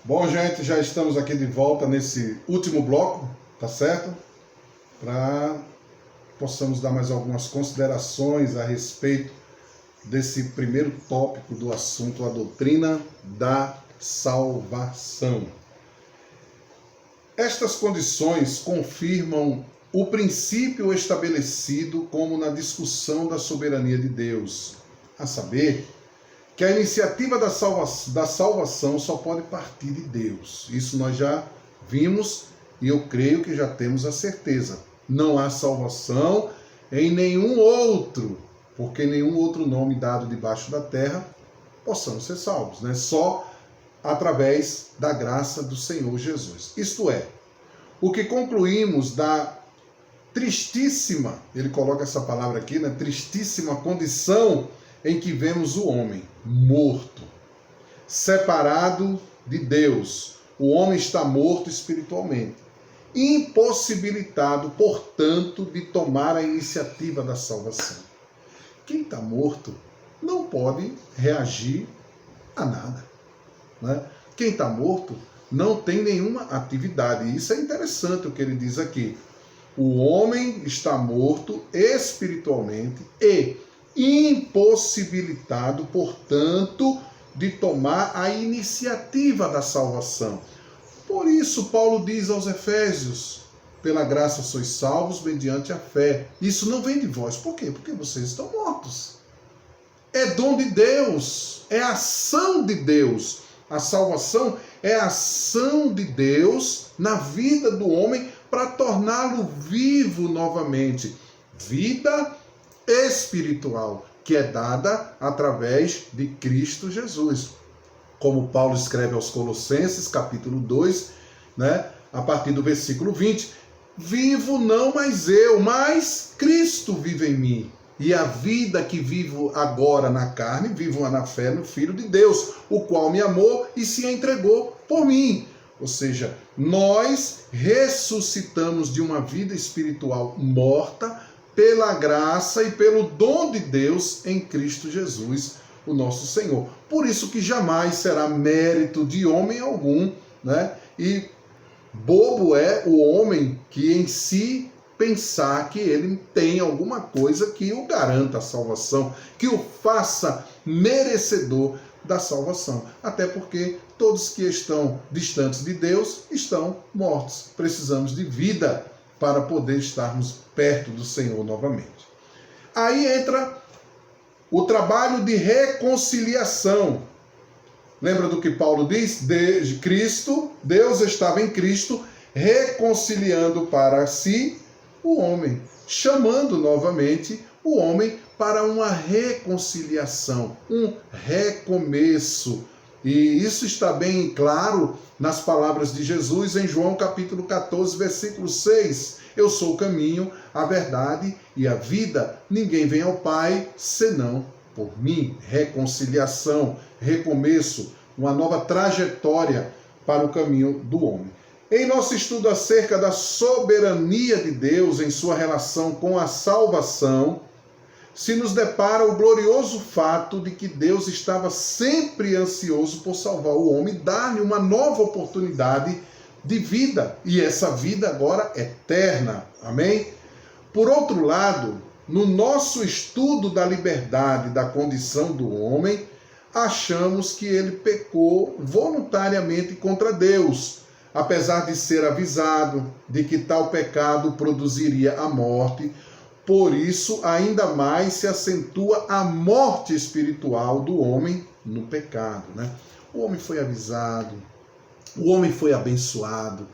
Bom, gente, já estamos aqui de volta nesse último bloco, tá certo? Para possamos dar mais algumas considerações a respeito desse primeiro tópico do assunto, a doutrina da salvação. Estas condições confirmam o princípio estabelecido como na discussão da soberania de Deus, a saber, que a iniciativa da salvação só pode partir de Deus. Isso nós já vimos e eu creio que já temos a certeza. Não há salvação em nenhum outro, porque nenhum outro nome dado debaixo da terra possamos ser salvos, né? Só através da graça do Senhor Jesus. Isto é, o que concluímos da tristíssima, ele coloca essa palavra aqui, né? Tristíssima condição em que vemos o homem morto, separado de Deus. O homem está morto espiritualmente, impossibilitado, portanto, de tomar a iniciativa da salvação. Quem está morto não pode reagir a nada, né? Quem está morto não tem nenhuma atividade. Isso é interessante o que ele diz aqui. O homem está morto espiritualmente e impossibilitado, portanto, de tomar a iniciativa da salvação. Por isso, Paulo diz aos Efésios, pela graça sois salvos mediante a fé. Isso não vem de vós. Por quê? Porque vocês estão mortos. É dom de Deus, é ação de Deus. A salvação é a ação de Deus na vida do homem para torná-lo vivo novamente. Vida espiritual, que é dada através de Cristo Jesus. Como Paulo escreve aos Colossenses, capítulo 2, né, a partir do versículo 20, vivo não mais eu, mas Cristo vive em mim. E a vida que vivo agora na carne, vivo na fé no Filho de Deus, o qual me amou e se entregou por mim. Ou seja, nós ressuscitamos de uma vida espiritual morta pela graça e pelo dom de Deus em Cristo Jesus, o nosso Senhor. Por isso que jamais será mérito de homem algum, né? E bobo é o homem que em si pensar que ele tem alguma coisa que o garanta a salvação, que o faça merecedor da salvação. Até porque todos que estão distantes de Deus estão mortos. Precisamos de vida para poder estarmos perto do Senhor novamente. Aí entra o trabalho de reconciliação. Lembra do que Paulo diz? Deus estava em Cristo reconciliando para si o homem, chamando novamente o homem para uma reconciliação, um recomeço. E isso está bem claro nas palavras de Jesus em João capítulo 14, versículo 6. Eu sou o caminho, a verdade e a vida. Ninguém vem ao Pai senão por mim. Reconciliação, recomeço, uma nova trajetória para o caminho do homem. Em nosso estudo acerca da soberania de Deus em sua relação com a salvação, se nos depara o glorioso fato de que Deus estava sempre ansioso por salvar o homem e dar-lhe uma nova oportunidade de vida, e essa vida agora eterna. Amém? Por outro lado, no nosso estudo da liberdade da condição do homem, achamos que ele pecou voluntariamente contra Deus, apesar de ser avisado de que tal pecado produziria a morte. Por isso, ainda mais se acentua a morte espiritual do homem no pecado, né? O homem foi avisado, o homem foi abençoado,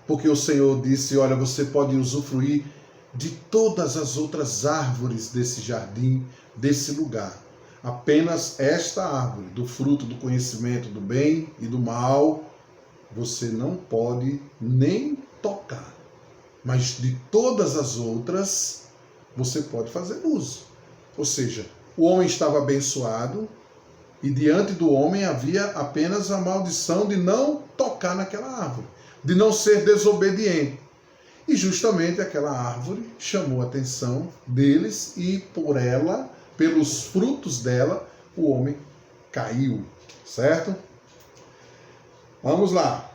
porque o Senhor disse, olha, você pode usufruir de todas as outras árvores desse jardim, desse lugar. Apenas esta árvore, do fruto do conhecimento do bem e do mal, você não pode nem tocar. Mas de todas as outras, você pode fazer uso. Ou seja, o homem estava abençoado e diante do homem havia apenas a maldição de não tocar naquela árvore, de não ser desobediente. E justamente aquela árvore chamou a atenção deles e por ela, pelos frutos dela, o homem caiu, certo? Vamos lá.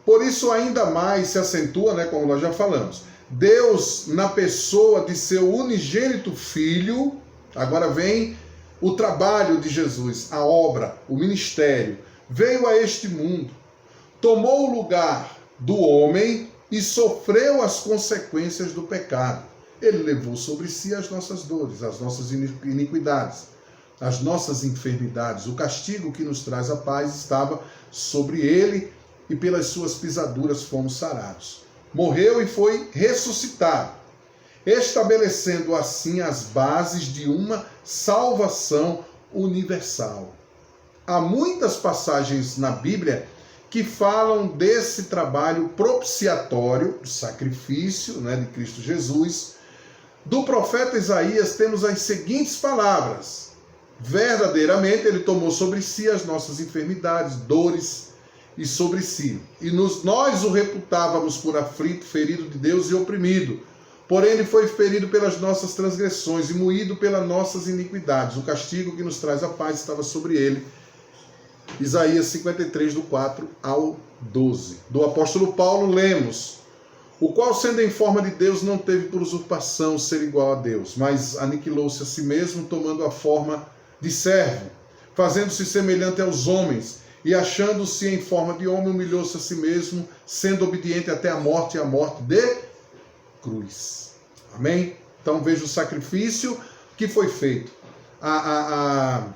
Por isso ainda mais se acentua, né, como nós já falamos, Deus na pessoa de seu unigênito Filho. Agora vem o trabalho de Jesus, a obra, o ministério. Veio a este mundo, tomou o lugar do homem e sofreu as consequências do pecado. Ele levou sobre si as nossas dores, as nossas iniquidades, as nossas enfermidades. O castigo que nos traz a paz estava sobre ele e pelas suas pisaduras fomos sarados. Morreu e foi ressuscitado, estabelecendo assim as bases de uma salvação universal. Há muitas passagens na Bíblia que falam desse trabalho propiciatório, do sacrifício, né, de Cristo Jesus. Do profeta Isaías temos as seguintes palavras: verdadeiramente ele tomou sobre si as nossas enfermidades, dores e sobre si. E nós o reputávamos por aflito, ferido de Deus e oprimido. Porém ele foi ferido pelas nossas transgressões e moído pelas nossas iniquidades. O castigo que nos traz a paz estava sobre ele. Isaías 53, do 4 ao 12. Do apóstolo Paulo lemos: o qual, sendo em forma de Deus, não teve por usurpação ser igual a Deus, mas aniquilou-se a si mesmo, tomando a forma de servo, fazendo-se semelhante aos homens, e achando-se em forma de homem, humilhou-se a si mesmo, sendo obediente até a morte, e a morte de cruz. Amém? Então veja o sacrifício que foi feito, a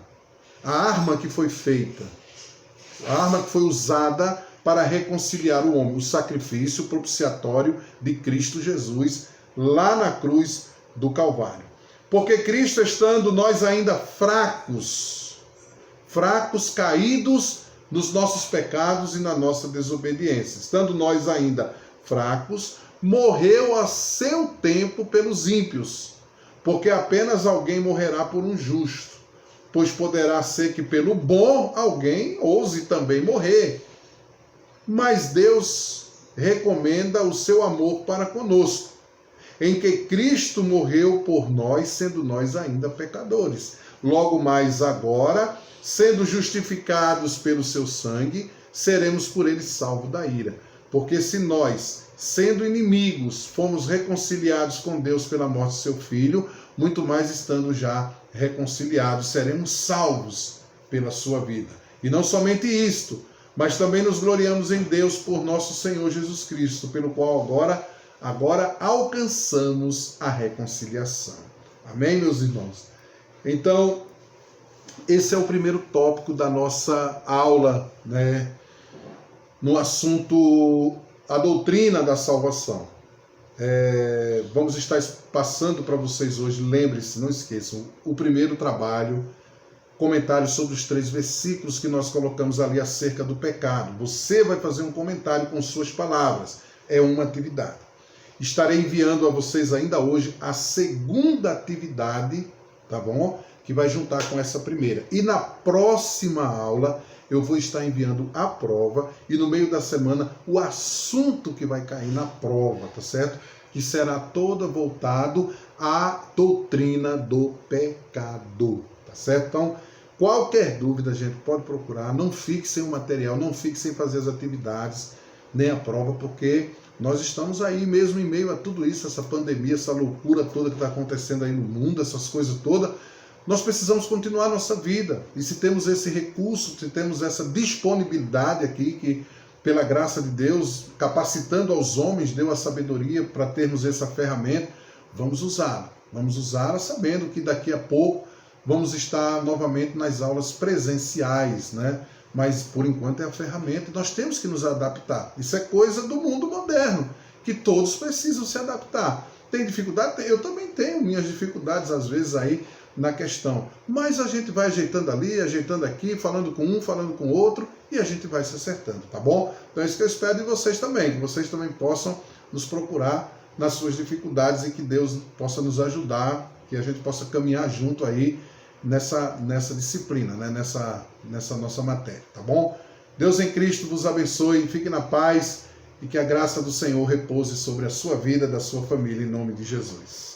arma que foi feita, a arma que foi usada para reconciliar o homem, o sacrifício propiciatório de Cristo Jesus lá na cruz do Calvário. Porque Cristo, estando nós ainda fracos, caídos nos nossos pecados e na nossa desobediência, estando nós ainda fracos, morreu a seu tempo pelos ímpios, porque apenas alguém morrerá por um justo, pois poderá ser que pelo bom alguém ouse também morrer. Mas Deus recomenda o seu amor para conosco, em que Cristo morreu por nós, sendo nós ainda pecadores. Logo mais agora, sendo justificados pelo seu sangue, seremos por ele salvos da ira. Porque se nós, sendo inimigos, fomos reconciliados com Deus pela morte de seu Filho, muito mais estando já reconciliados, seremos salvos pela sua vida. E não somente isto, mas também nos gloriamos em Deus por nosso Senhor Jesus Cristo, pelo qual agora alcançamos a reconciliação. Amém, meus irmãos? Então, esse é o primeiro tópico da nossa aula, né, no assunto a doutrina da salvação. Vamos estar passando para vocês hoje, lembre-se, não esqueçam, o primeiro trabalho, comentário sobre os 3 versículos que nós colocamos ali acerca do pecado. Você vai fazer um comentário com suas palavras, é uma atividade. Estarei enviando a vocês ainda hoje a segunda atividade, tá bom? Que vai juntar com essa primeira. E na próxima aula eu vou estar enviando a prova e no meio da semana o assunto que vai cair na prova, tá certo? Que será todo voltado à doutrina do pecado, tá certo? Então, qualquer dúvida, gente, pode procurar. Não fique sem o material, não fique sem fazer as atividades, nem a prova, porque nós estamos aí mesmo em meio a tudo isso, essa pandemia, essa loucura toda que está acontecendo aí no mundo, essas coisas todas. Nós precisamos continuar a nossa vida. E se temos esse recurso, se temos essa disponibilidade aqui, que pela graça de Deus, capacitando aos homens, deu a sabedoria para termos essa ferramenta, vamos usá-la. Vamos usá-la sabendo que daqui a pouco vamos estar novamente nas aulas presenciais, né? Mas por enquanto é a ferramenta e nós temos que nos adaptar. Isso é coisa do mundo moderno, que todos precisam se adaptar. Tem dificuldade? Eu também tenho minhas dificuldades às vezes aí na questão, mas a gente vai ajeitando ali, ajeitando aqui, falando com um, falando com o outro, e a gente vai se acertando, tá bom? Então é isso que eu espero de vocês também, que vocês também possam nos procurar nas suas dificuldades e que Deus possa nos ajudar, que a gente possa caminhar junto aí nessa disciplina, né? nessa nossa matéria, tá bom? Deus em Cristo vos abençoe, fique na paz e que a graça do Senhor repouse sobre a sua vida, da sua família, em nome de Jesus.